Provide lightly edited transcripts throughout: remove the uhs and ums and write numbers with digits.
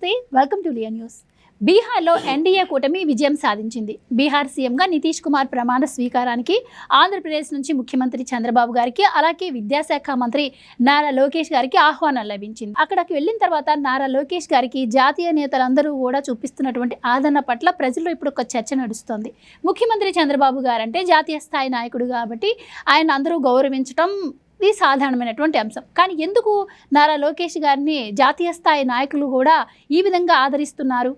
నమస్తే, welcome to Liya news. బీహార్లో NDA కూటమి విజయం సాధించింది. బీహార్ సీఎంగా నితీష్ కుమార్ ప్రమాణ స్వీకారానికి ఆంధ్రప్రదేశ్ నుంచి ముఖ్యమంత్రి చంద్రబాబు గారికి, అలాగే విద్యాశాఖ మంత్రి నారా లోకేష్ గారికి ఆహ్వానం లభించింది. అక్కడికి వెళ్ళిన తర్వాత నారా లోకేష్ గారికి జాతీయ నేతలందరూ కూడా చూపిస్తున్నటువంటి ఆదరణ పట్ల ప్రజల్లో ఇప్పుడు ఒక చర్చ నడుస్తోంది. ముఖ్యమంత్రి చంద్రబాబు గారంటే జాతీయ స్థాయి నాయకుడు కాబట్టి ఆయన అందరూ గౌరవించడం ఇది సాధారణమైనటువంటి అంశం. కానీ ఎందుకు నారా లోకేష్ గారిని జాతీయ స్థాయి నాయకులు కూడా ఈ విధంగా ఆదరిస్తున్నారు?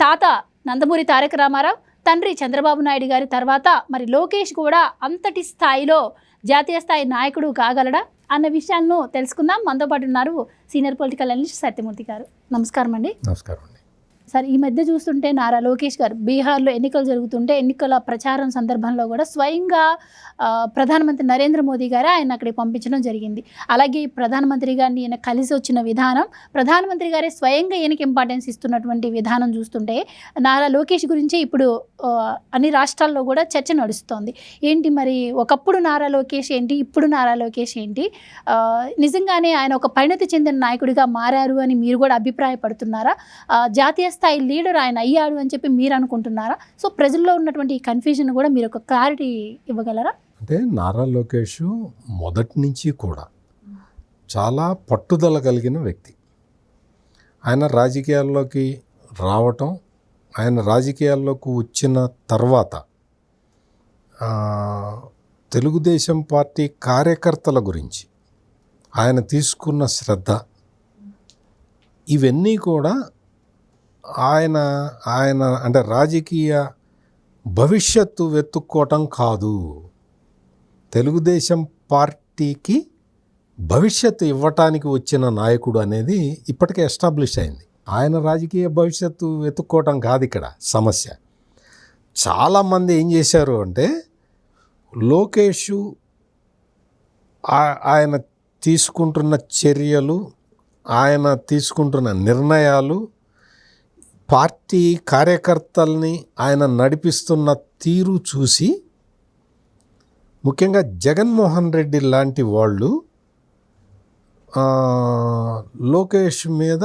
తాత నందమూరి తారక రామారావు, తండ్రి చంద్రబాబు నాయుడు గారి తర్వాత మరి లోకేష్ కూడా అంతటి స్థాయిలో జాతీయ స్థాయి నాయకుడు కాగలడా అన్న విషయాలను తెలుసుకుందాం. మనతో పాటు ఉన్నారు సీనియర్ పొలిటికల్ అనలిస్ట్ సత్యమూర్తి గారు. నమస్కారం అండి. నమస్కారం అండి. సార్, ఈ మధ్య చూస్తుంటే నారా లోకేష్ గారు బీహార్లో ఎన్నికలు జరుగుతుంటే ఎన్నికల ప్రచారం సందర్భంలో కూడా స్వయంగా ప్రధానమంత్రి నరేంద్ర మోదీ గారు ఆయన అక్కడికి పంపించడం జరిగింది. అలాగే ప్రధానమంత్రి గారిని ఈయన కలిసి వచ్చిన విధానం, ప్రధానమంత్రి గారే స్వయంగా ఈయనకి ఇంపార్టెన్స్ ఇస్తున్నటువంటి విధానం చూస్తుంటే నారా లోకేష్ గురించి ఇప్పుడు అన్ని రాష్ట్రాల్లో కూడా చర్చ నడుస్తోంది. ఏంటి మరి ఒకప్పుడు నారా లోకేష్ ఏంటి, ఇప్పుడు నారా లోకేష్ ఏంటి? నిజంగానే ఆయన ఒక పరిణతి చెందిన నాయకుడిగా మారారు అని మీరు కూడా అభిప్రాయపడుతున్నారా? జాతీయ స్థాయి లీడర్ ఆయన అయ్యాడు అని చెప్పి మీరు అనుకుంటున్నారా? సో ప్రజల్లో ఉన్నటువంటి ఈ కన్ఫ్యూజన్ కూడా మీరు ఒక క్లారిటీ ఇవ్వగలరా? అంటే నారా లోకేష్ మొదటి నుంచి కూడా చాలా పట్టుదల కలిగిన వ్యక్తి. ఆయన రాజకీయాల్లోకి రావటం, ఆయన రాజకీయాల్లోకి వచ్చిన తర్వాత తెలుగుదేశం పార్టీ కార్యకర్తల గురించి ఆయన తీసుకున్న శ్రద్ధ, ఇవన్నీ కూడా ఆయన అంటే రాజకీయ భవిష్యత్తు వెతుక్కోవటం కాదు, తెలుగుదేశం పార్టీకి భవిష్యత్తు ఇవ్వటానికి వచ్చిన నాయకుడు అనేది ఇప్పటికే ఎస్టాబ్లిష్ అయింది. ఆయన రాజకీయ భవిష్యత్తు వెతుక్కోవటం కాదు ఇక్కడ సమస్య. చాలామంది ఏం చేశారు అంటే లోకేష్ ఆయన తీసుకుంటున్న చర్యలు, ఆయన తీసుకుంటున్న నిర్ణయాలు, పార్టీ కార్యకర్తల్ని ఆయన నడిపిస్తున్న తీరు చూసి ముఖ్యంగా జగన్మోహన్ రెడ్డి లాంటి వాళ్ళు లోకేష్ మీద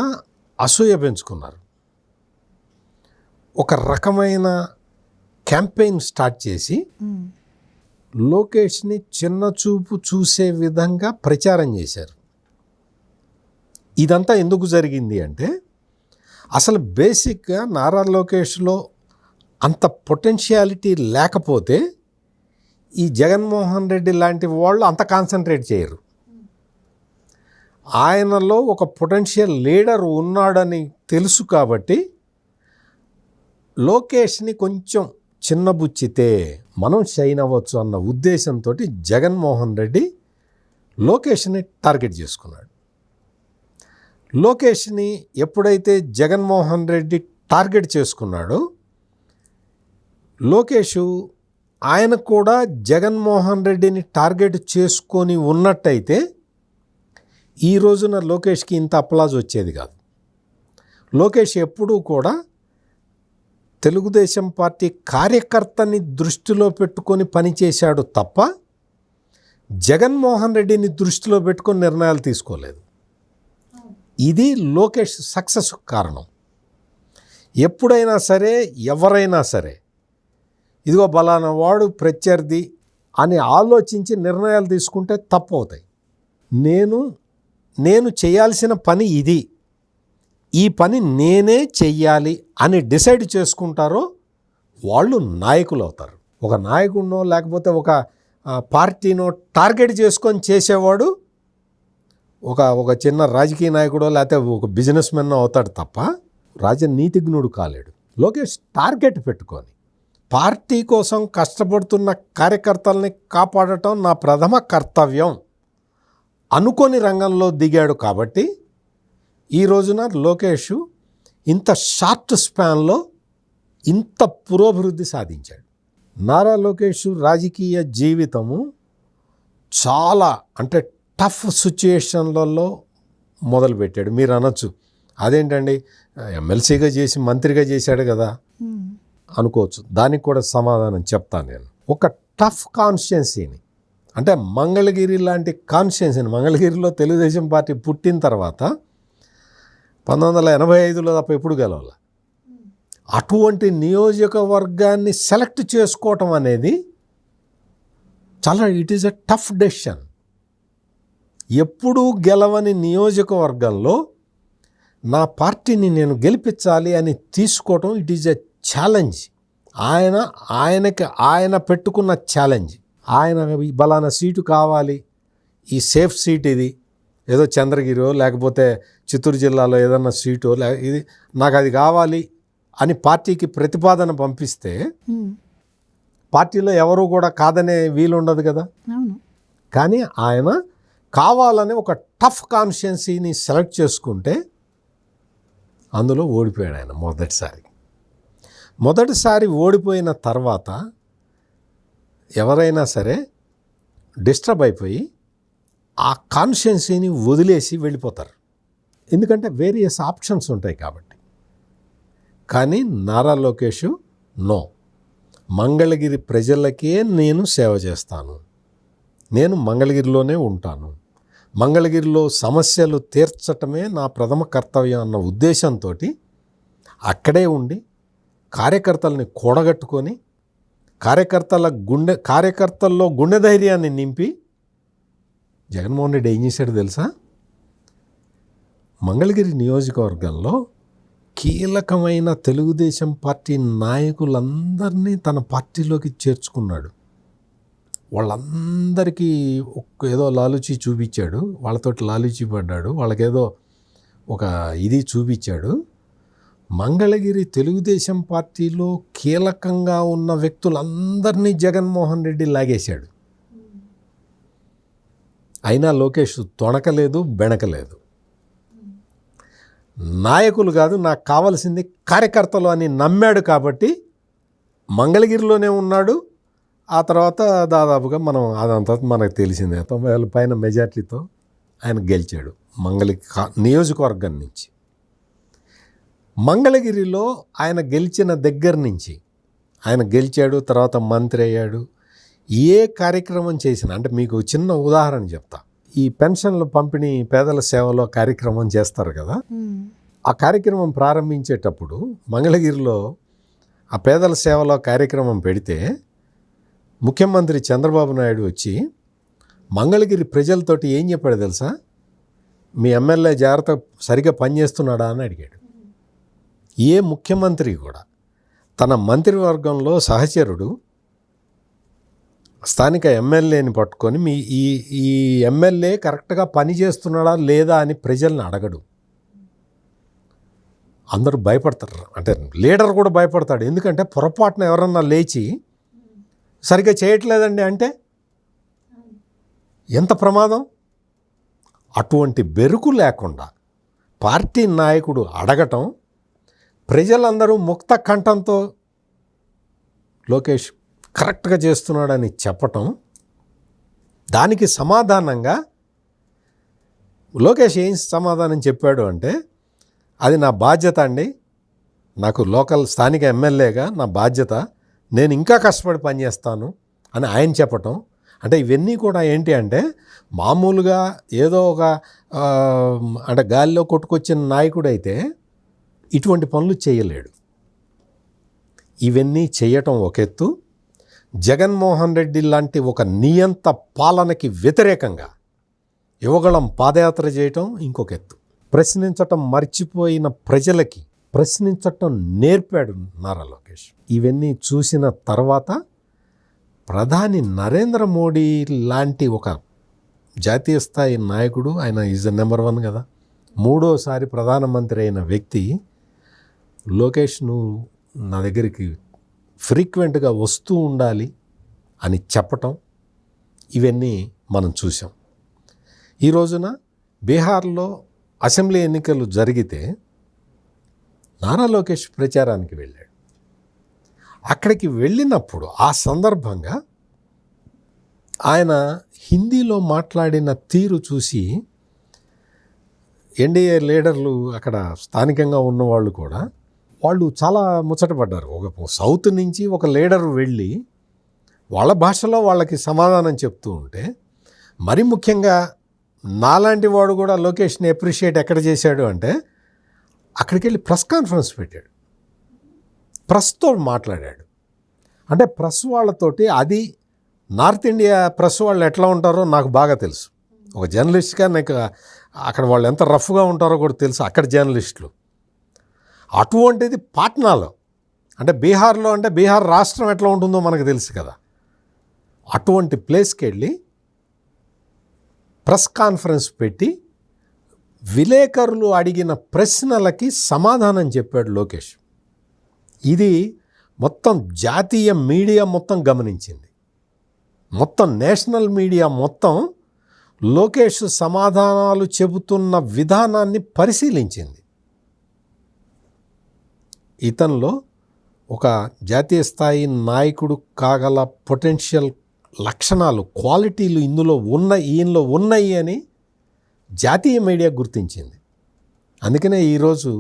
అసూయ పెంచుకున్నారు. ఒక రకమైన క్యాంపెయిన్ స్టార్ట్ చేసి లోకేష్ని చిన్న చూపు చూసే విధంగా ప్రచారం చేశారు. ఇదంతా ఎందుకు జరిగింది అంటే అసలు బేసిక్గా నారా లోకేష్లో అంత పొటెన్షియాలిటీ లేకపోతే ఈ జగన్మోహన్ రెడ్డి లాంటి వాళ్ళు అంత కాన్సన్ట్రేట్ చేయరు. ఆయనలో ఒక పొటెన్షియల్ లీడర్ ఉన్నాడని తెలుసు కాబట్టి లోకేష్ని కొంచెం చిన్నబుచ్చితే మనం షైన్ అవ్వచ్చు అన్న ఉద్దేశంతో జగన్మోహన్ రెడ్డి లోకేష్ని టార్గెట్ చేసుకున్నాడు. లోకేష్ని ఎప్పుడైతే జగన్మోహన్ రెడ్డి టార్గెట్ చేసుకున్నాడో లోకేష్ ఆయన కూడా జగన్మోహన్ రెడ్డిని టార్గెట్ చేసుకొని ఉన్నట్టయితే ఈ రోజున లోకేష్కి ఇంత అప్లాజ్ వచ్చేది కాదు. లోకేష్ ఎప్పుడూ కూడా తెలుగుదేశం పార్టీ కార్యకర్తని దృష్టిలో పెట్టుకొని పనిచేశాడు తప్ప జగన్మోహన్ రెడ్డిని దృష్టిలో పెట్టుకొని నిర్ణయాలు తీసుకోలేదు. ఇది లోకేష్ సక్సెస్ కారణం. ఎప్పుడైనా సరే ఎవరైనా సరే ఇదిగో బలానా వాడు ప్రత్యర్థి అని ఆలోచించి నిర్ణయాలు తీసుకుంటే తప్పు అవుతాయి. నేను చేయాల్సిన పని ఇది, ఈ పని నేనే చెయ్యాలి అని డిసైడ్ చేసుకుంటారో వాళ్ళు నాయకులు అవుతారు. ఒక నాయకుడినో లేకపోతే ఒక పార్టీనో టార్గెట్ చేసుకొని చేసేవాడు ఒక చిన్న రాజకీయ నాయకుడో లేకపోతే ఒక బిజినెస్ మెన్ అవుతాడు తప్ప రాజనీతిజ్ఞుడు కాలేడు. లోకేష్ టార్గెట్ పెట్టుకొని పార్టీ కోసం కష్టపడుతున్న కార్యకర్తల్ని కాపాడటం నా ప్రథమ కర్తవ్యం అనుకొని రంగంలో దిగాడు కాబట్టి ఈ రోజున లోకేష్ ఇంత షార్ట్ స్పాన్లో ఇంత పురోభివృద్ధి సాధించాడు. నారా లోకేష్ రాజకీయ జీవితము చాలా అంటే టఫ్ సిచ్యుయేషన్లలో మొదలుపెట్టాడు. మీరు అనొచ్చు అదేంటండి ఎమ్మెల్సీగా చేసి మంత్రిగా చేశాడు కదా అనుకోవచ్చు. దానికి కూడా సమాధానం చెప్తాను నేను. ఒక టఫ్ కాన్స్టిట్యున్సీని అంటే మంగళగిరి లాంటి కాన్స్టిట్యున్సీని, మంగళగిరిలో తెలుగుదేశం పార్టీ పుట్టిన తర్వాత 1985లో తప్ప ఎప్పుడు గెలవాలి. అటువంటి నియోజకవర్గాన్ని సెలెక్ట్ చేసుకోవటం అనేది చాలా it is a tough decision. ఎప్పుడూ గెలవని నియోజకవర్గంలో నా పార్టీని నేను గెలిపించాలి అని తీసుకోవటం ఇట్ ఈజ్ ఎ ఛాలెంజ్. ఆయన పెట్టుకున్న ఛాలెంజ్. ఆయన బలానా సీటు కావాలి, ఈ సేఫ్ సీట్ ఇది, ఏదో చంద్రగిరో లేకపోతే చిత్తూరు జిల్లాలో ఏదన్నా సీటో ఇది నాకు అది కావాలి అని పార్టీకి ప్రతిపాదన పంపిస్తే పార్టీలో ఎవరు కూడా కాదనే వీలు ఉండదు కదా. కానీ ఆయన కావాలని ఒక టఫ్ కాన్స్టిట్యుయెన్సీని సెలెక్ట్ చేసుకుంటే అందులో ఓడిపోయాడు ఆయన మొదటిసారి ఓడిపోయిన తర్వాత ఎవరైనా సరే డిస్టర్బ్ అయిపోయి ఆ కాన్స్టిట్యుయెన్సీని వదిలేసి వెళ్ళిపోతారు, ఎందుకంటే వేరియస్ ఆప్షన్స్ ఉంటాయి కాబట్టి. కానీ నారా లోకేష్ నో, మంగళగిరి ప్రజలకే నేను సేవ చేస్తాను, నేను మంగళగిరిలోనే ఉంటాను, మంగళగిరిలో సమస్యలు తీర్చటమే నా ప్రథమ కర్తవ్యం అన్న ఉద్దేశంతో అక్కడే ఉండి కార్యకర్తల్ని కూడగట్టుకొని కార్యకర్తల్లో గుండె ధైర్యాన్ని నింపి జగన్మోహన్ రెడ్డి ఏం చేశాడు తెలుసా? మంగళగిరి నియోజకవర్గంలో కీలకమైన తెలుగుదేశం పార్టీ నాయకులందరినీ తన పార్టీలోకి చేర్చుకున్నాడు. వాళ్ళందరికీ ఏదో లాలూచి చూపించాడు, వాళ్ళతోటి లాలూచి పడ్డాడు, వాళ్ళకేదో ఒక ఇది చూపించాడు. మంగళగిరి తెలుగుదేశం పార్టీలో కీలకంగా ఉన్న వ్యక్తులందరినీ జగన్మోహన్ రెడ్డి లాగేశాడు. అయినా లోకేష్ తొణకలేదు, బెణకలేదు. నాయకులు కాదు, నాకు కావాల్సింది కార్యకర్తలు అని నమ్మాడు కాబట్టి మంగళగిరిలోనే ఉన్నాడు. ఆ తర్వాత దాదాపుగా అదంతా మనకు తెలిసిందే, 90,000 పైన మెజార్టీతో ఆయన గెలిచాడు నియోజకవర్గం నుంచి. మంగళగిరిలో ఆయన గెలిచిన దగ్గర నుంచి ఆయన గెలిచాడు, తర్వాత మంత్రి అయ్యాడు. ఏ కార్యక్రమం చేసినా, అంటే మీకు చిన్న ఉదాహరణ చెప్తా. ఈ పెన్షన్ల పంపిణీ పేదల సేవలో కార్యక్రమం చేస్తారు కదా, ఆ కార్యక్రమం ప్రారంభించేటప్పుడు మంగళగిరిలో ఆ పేదల సేవలో కార్యక్రమం పెడితే ముఖ్యమంత్రి చంద్రబాబు నాయుడు వచ్చి మంగళగిరి ప్రజలతోటి ఏం చెప్పాడు తెలుసా? మీ ఎమ్మెల్యే జాగ్రత్త సరిగ్గా పనిచేస్తున్నాడా అని అడిగాడు. ఏ ముఖ్యమంత్రి కూడా తన మంత్రివర్గంలో సహచరుడు స్థానిక ఎమ్మెల్యేని పట్టుకొని ఈ ఎమ్మెల్యే కరెక్ట్గా పని చేస్తున్నాడా లేదా అని ప్రజల్ని అడగడు. అందరూ భయపడతారు, అంటే లీడర్ కూడా భయపడతాడు. ఎందుకంటే పొరపాటున ఎవరన్నా లేచి సరిగ్గా చేయట్లేదండి అంటే ఎంత ప్రమాదం. అటువంటి బెరుకు లేకుండా పార్టీ నాయకుడు అడగటం, ప్రజలందరూ ముక్త కంఠంతో లోకేష్ కరెక్ట్గా చేస్తున్నాడని చెప్పటం, దానికి సమాధానంగా లోకేష్ ఏం సమాధానం చెప్పాడు అంటే, అది నా బాధ్యత అండి, నాకు స్థానిక ఎమ్మెల్యేగా నా బాధ్యత, నేను ఇంకా కష్టపడి పనిచేస్తాను అని ఆయన చెప్పటం. అంటే ఇవన్నీ కూడా ఏంటి అంటే మామూలుగా ఏదో ఒక అంటే గాలిలో కొట్టుకొచ్చిన నాయకుడైతే ఇటువంటి పనులు చేయలేడు. ఇవన్నీ చేయటం ఒక ఎత్తు, జగన్మోహన్ రెడ్డి లాంటి ఒక నియంత పాలనకి వ్యతిరేకంగా యువగళం పాదయాత్ర చేయటం ఇంకొక ఎత్తు. ప్రశ్నించటం మర్చిపోయిన ప్రజలకి ప్రశ్నించటం నేర్పాడు నారా లోకేష్. ఇవన్నీ చూసిన తర్వాత ప్రధాని నరేంద్ర మోడీ లాంటి ఒక జాతీయ స్థాయి నాయకుడు, ఆయన ఈజ్ నెంబర్ 1 కదా, 3వ ప్రధానమంత్రి అయిన వ్యక్తి లోకేష్ నువ్వు నా దగ్గరికి ఫ్రీక్వెంట్గా వస్తూ ఉండాలి అని చెప్పటం, ఇవన్నీ మనం చూసాం. ఈ రోజున బీహార్లో అసెంబ్లీ ఎన్నికలు జరిగితే నారా లోకేష్ ప్రచారానికి వెళ్ళాడు. అక్కడికి వెళ్ళినప్పుడు ఆ సందర్భంగా ఆయన హిందీలో మాట్లాడిన తీరు చూసి ఎన్డీఏ లీడర్లు, అక్కడ స్థానికంగా ఉన్నవాళ్ళు కూడా వాళ్ళు చాలా ముచ్చటపడ్డారు. ఒక సౌత్ నుంచి ఒక లీడర్ వెళ్ళి వాళ్ళ భాషలో వాళ్ళకి సమాధానం చెప్తూ ఉంటే, మరి ముఖ్యంగా నాలాంటి వాడు కూడా లోకేష్ని అప్రిషియేట్ ఎక్కడ చేశాడు అంటే అక్కడికి వెళ్ళి ప్రెస్ కాన్ఫరెన్స్ పెట్టాడు, ప్రెస్తో మాట్లాడాడు. అంటే ప్రెస్ వాళ్ళతోటి, అది నార్త్ ఇండియా ప్రెస్ వాళ్ళు ఎట్లా ఉంటారో నాకు బాగా తెలుసు. ఒక జర్నలిస్ట్గా నాకు అక్కడ వాళ్ళు ఎంత రఫ్గా ఉంటారో కూడా తెలుసు, అక్కడ జర్నలిస్టులు. అటువంటిది పాట్నాలో, అంటే బీహార్లో, అంటే బీహార్ రాష్ట్రం ఎట్లా ఉంటుందో మనకు తెలుసు కదా, అటువంటి ప్లేస్కి వెళ్ళి ప్రెస్ కాన్ఫరెన్స్ పెట్టి విలేకరులు అడిగిన ప్రశ్నలకి సమాధానం చెప్పాడు లోకేష్. ఇది మొత్తం జాతీయ మీడియా మొత్తం గమనించింది, మొత్తం నేషనల్ మీడియా మొత్తం లోకేష్ సమాధానాలు చెబుతున్న విధానాన్ని పరిశీలించింది. ఇతనిలో ఒక జాతీయ స్థాయి నాయకుడు కాగల పొటెన్షియల్ లక్షణాలు, క్వాలిటీలు ఈయనలో ఉన్నాయి అని జాతీయ మీడియా గుర్తించింది. అందుకనే ఈరోజు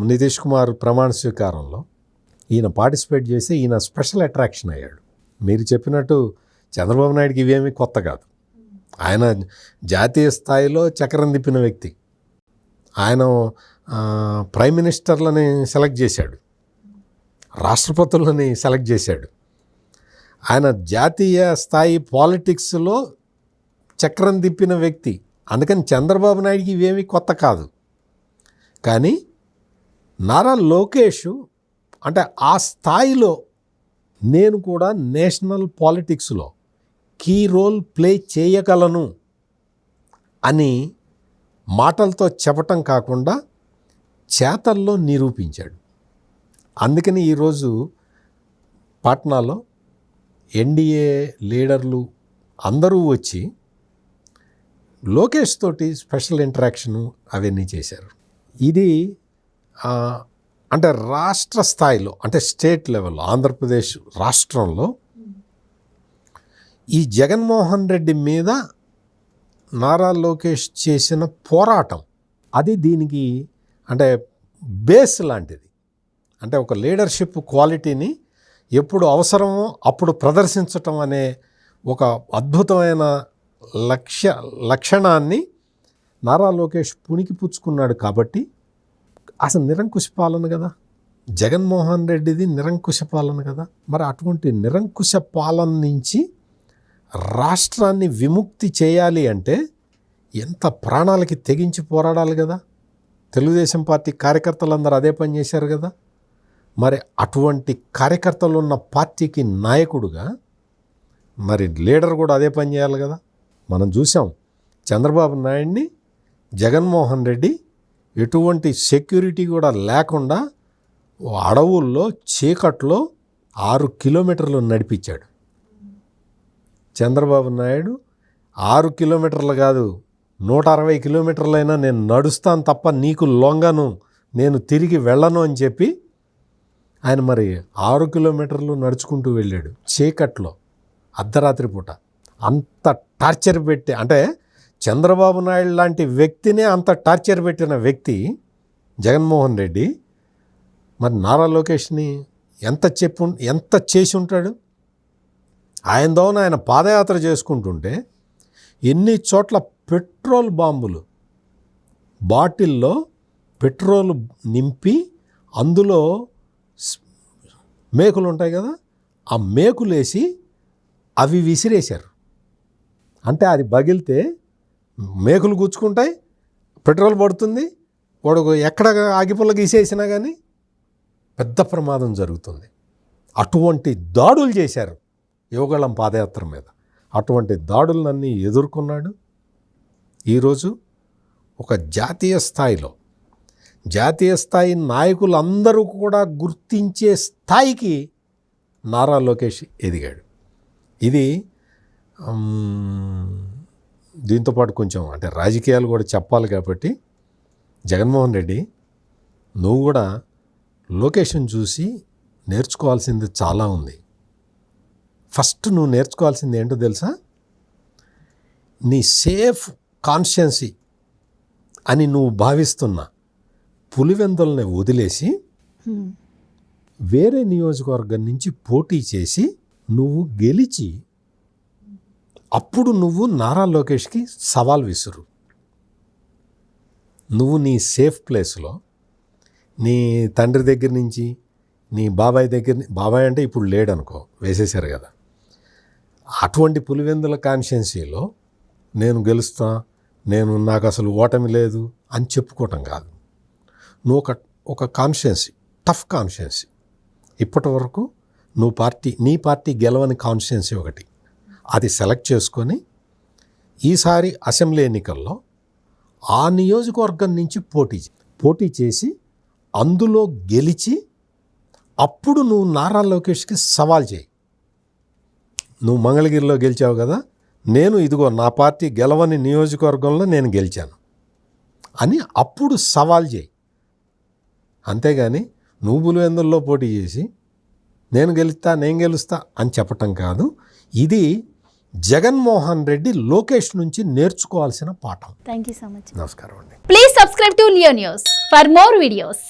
నితీష్ కుమార్ ప్రమాణ స్వీకారంలో ఈయన పార్టిసిపేట్ చేసి ఈయన స్పెషల్ అట్రాక్షన్ అయ్యాడు. మీరు చెప్పినట్టు చంద్రబాబు నాయుడుకి ఇవేమీ కొత్త కాదు. ఆయన జాతీయ స్థాయిలో చక్రం తిప్పిన వ్యక్తి. ఆయన ప్రైమ్ మినిస్టర్లని సెలెక్ట్ చేశాడు, రాష్ట్రపతులని సెలెక్ట్ చేశాడు. ఆయన జాతీయ స్థాయి పాలిటిక్స్లో చక్రం తిప్పిన వ్యక్తి. అందుకని చంద్రబాబు నాయుడికి ఇవేమీ కొత్త కాదు. కానీ నారా లోకేష్ అంటే ఆ స్థాయిలో నేను కూడా నేషనల్ పాలిటిక్స్లో కీ రోల్ ప్లే చేయగలను అని మాటలతో చెప్పటం కాకుండా చేతల్లో నిరూపించాడు. అందుకని ఈరోజు పాట్నాలో ఎన్డీఏ లీడర్లు అందరూ వచ్చి లోకేష్ తోటి స్పెషల్ ఇంటరాక్షను అవన్నీ చేశారు. ఇది అంటే రాష్ట్ర స్థాయిలో, అంటే స్టేట్ లెవెల్లో, ఆంధ్రప్రదేశ్ రాష్ట్రంలో ఈ జగన్మోహన్ రెడ్డి మీద నారా లోకేష్ చేసిన పోరాటం, అది దీనికి అంటే బేస్ లాంటిది. అంటే ఒక లీడర్షిప్ క్వాలిటీని ఎప్పుడు అవసరమో అప్పుడు ప్రదర్శించటం అనే ఒక అద్భుతమైన లక్షణాన్ని నారా లోకేష్ పుణికి పుచ్చుకున్నాడు. కాబట్టి అసలు నిరంకుశ పాలన కదా జగన్మోహన్ రెడ్డిది, నిరంకుశ పాలన కదా. మరి అటువంటి నిరంకుశ పాలన నుంచి రాష్ట్రాన్ని విముక్తి చేయాలి అంటే ఎంత ప్రాణాలకి తెగించి పోరాడాలి కదా. తెలుగుదేశం పార్టీ కార్యకర్తలందరూ అదే పని చేశారు కదా. మరి అటువంటి కార్యకర్తలు ఉన్న పార్టీకి నాయకుడుగా మరి లీడర్ కూడా అదే పని చేయాలి కదా. మనం చూసాం చంద్రబాబు నాయుడిని జగన్మోహన్ రెడ్డి ఎటువంటి సెక్యూరిటీ కూడా లేకుండా అడవుల్లో చీకట్లో 6 కిలోమీటర్లు నడిపించాడు. చంద్రబాబు నాయుడు 6 కిలోమీటర్లు కాదు, 160 కిలోమీటర్లైనా నేను నడుస్తాను తప్ప నీకు లొంగను, నేను తిరిగి వెళ్ళను అని చెప్పి ఆయన మరి 6 కిలోమీటర్లు నడుచుకుంటూ వెళ్ళాడు చీకట్లో అర్ధరాత్రి పూట. అంత టార్చర్ పెట్టి, అంటే చంద్రబాబు నాయుడు లాంటి వ్యక్తినే అంత టార్చర్ పెట్టిన వ్యక్తి జగన్మోహన్ రెడ్డి మరి నారా లోకేష్ని ఎంత చేసి ఉంటాడు. ఆయన దోన ఆయన పాదయాత్ర చేసుకుంటుంటే ఎన్ని చోట్ల పెట్రోల్ బాంబులు, బాటిల్లో పెట్రోల్ నింపి అందులో మేకులు ఉంటాయి కదా, ఆ మేకులేసి అవి విసిరేశారు. అంటే అది పగిలితే మేకులు గుచ్చుకుంటాయి, పెట్రోల్ పడుతుంది, వాడు ఎక్కడ ఆగిపుల్ల గీసేసినా కానీ పెద్ద ప్రమాదం జరుగుతుంది. అటువంటి దాడులు చేశారు యువగళం పాదయాత్ర మీద. అటువంటి దాడులన్నీ ఎదుర్కొన్నాడు. ఈరోజు ఒక జాతీయ స్థాయి నాయకులందరూ కూడా గుర్తించే స్థాయికి నారా లోకేష్ ఎదిగాడు. ఇది దీంతోపాటు కొంచెం అంటే రాజకీయాలు కూడా చెప్పాలి కాబట్టి జగన్మోహన్ రెడ్డి నువ్వు కూడా లోకేష్ని చూసి నేర్చుకోవాల్సింది చాలా ఉంది. ఫస్ట్ నువ్వు నేర్చుకోవాల్సింది ఏంటో తెలుసా? నీ సేఫ్ కాన్షియన్సీ అని నువ్వు భావిస్తున్న పులివెందుల్ని వదిలేసి వేరే నియోజకవర్గం నుంచి పోటీ చేసి నువ్వు గెలిచి అప్పుడు నువ్వు నారా లోకేష్కి సవాల్ విసురు. నువ్వు నీ సేఫ్ ప్లేస్లో నీ తండ్రి దగ్గర నుంచి నీ బాబాయ్ బాబాయ్ అంటే ఇప్పుడు లేడనుకో, వేసేశారు కదా, అటువంటి పులివెందుల కాన్స్టిట్యున్సీలో నేను గెలుస్తా, నాకు అసలు ఓటమి లేదు అని చెప్పుకోవటం కాదు. నువ్వు ఒక కాన్స్టిట్యున్సీ, టఫ్ కాన్స్టిట్యున్సీ, ఇప్పటి వరకు నీ పార్టీ గెలవని కాన్స్టిట్యున్సీ ఒకటి, అది సెలెక్ట్ చేసుకొని ఈసారి అసెంబ్లీ ఎన్నికల్లో ఆ నియోజకవర్గం నుంచి పోటీ చేసి అందులో గెలిచి అప్పుడు నువ్వు నారా లోకేష్కి సవాల్ చేయి. నువ్వు మంగళగిరిలో గెలిచావు కదా, నేను ఇదిగో నా పార్టీ గెలవని నియోజకవర్గంలో నేను గెలిచాను అని అప్పుడు సవాల్ చేయి. అంతేగాని నువ్వు పులివెందుల్లో పోటీ చేసి నేను గెలుస్తా అని చెప్పటం కాదు. ఇది జగన్మోహన్ రెడ్డి లోకేష్ నుంచి నేర్చుకోవాల్సిన పాఠం. Thank you so much. నమస్కారం అండి. Please subscribe to Leo news for more videos.